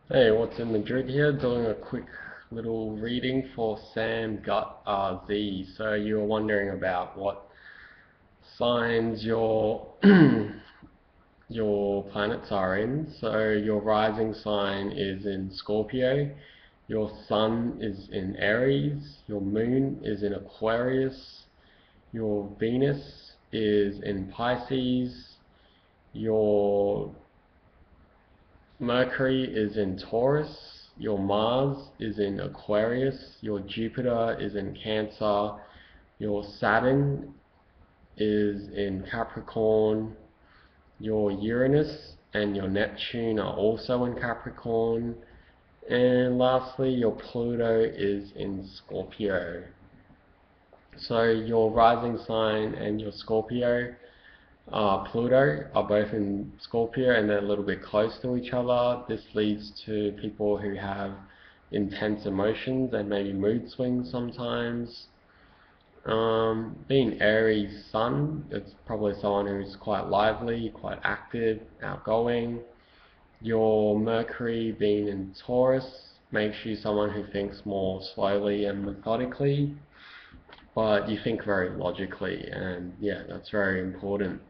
Hey, what's in Madrid here? Doing a quick little reading for samgutrz. So you were wondering about what signs your planets are in. So your rising sign is in Scorpio, your sun is in Aries, your moon is in Aquarius, your Venus is in Pisces, your Mercury is in Taurus, your Mars is in Aquarius, your Jupiter is in Cancer, your Saturn is in Capricorn, your Uranus and your Neptune are also in Capricorn, and lastly your Pluto is in Scorpio. So your rising sign and your Scorpio Pluto are both in Scorpio and they're a little bit close to each other. This leads to people who have intense emotions and maybe mood swings sometimes. Being Aries Sun, it's probably someone who's quite lively, quite active, outgoing. Your Mercury being in Taurus makes you someone who thinks more slowly and methodically, but you think very logically, and yeah, that's very important.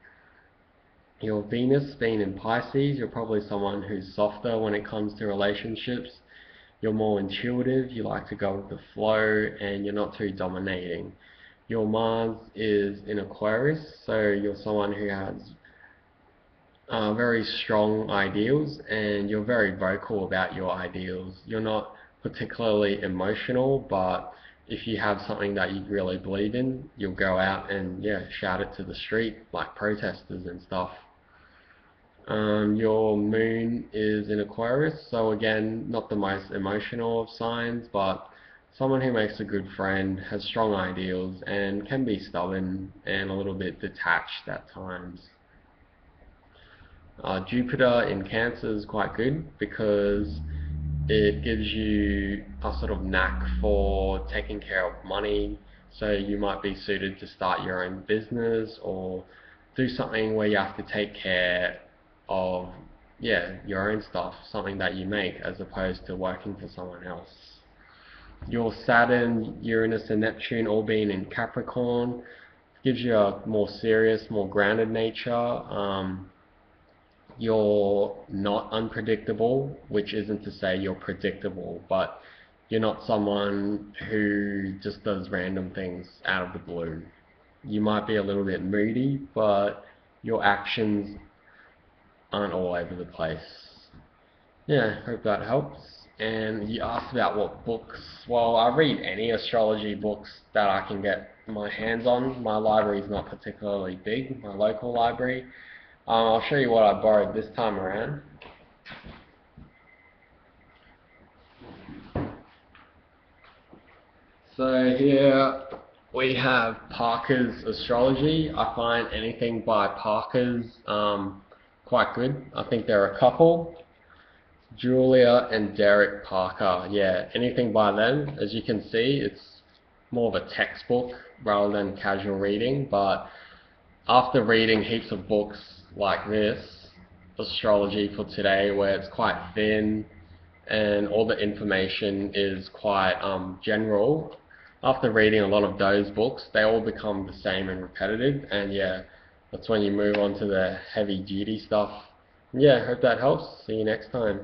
Your Venus being in Pisces, you're probably someone who's softer when it comes to relationships. You're more intuitive, you like to go with the flow, and you're not too dominating. Your Mars is in Aquarius, so you're someone who has very strong ideals, and you're very vocal about your ideals. You're not particularly emotional, but if you have something that you really believe in, you'll go out and yeah, shout it to the street like protesters and stuff. Your moon is in Aquarius, so again, not the most emotional of signs, but someone who makes a good friend, has strong ideals, and can be stubborn and a little bit detached at times. Jupiter in Cancer is quite good because it gives you a sort of knack for taking care of money. So you might be suited to start your own business or do something where you have to take care of your own stuff, something that you make as opposed to working for someone else. Your Saturn, Uranus and Neptune all being in Capricorn gives you a more serious, more grounded nature. You're not unpredictable, which isn't to say you're predictable, but you're not someone who just does random things out of the blue. You might be a little bit moody, but your actions aren't all over the place. Yeah, hope that helps. And you asked about what books. Well, I read any astrology books that I can get my hands on. My library is not particularly big, my local library. I'll show you what I borrowed this time around. So here we have Parker's Astrology. I find anything by Parker's quite good. I think there are a couple. Julia and Derek Parker. Yeah, anything by them. As you can see, it's more of a textbook rather than casual reading, but after reading heaps of books like this, Astrology for Today, where it's quite thin and all the information is quite general, after reading a lot of those books, they all become the same and repetitive, and yeah, that's when you move on to the heavy duty stuff. Yeah, hope that helps. See you next time.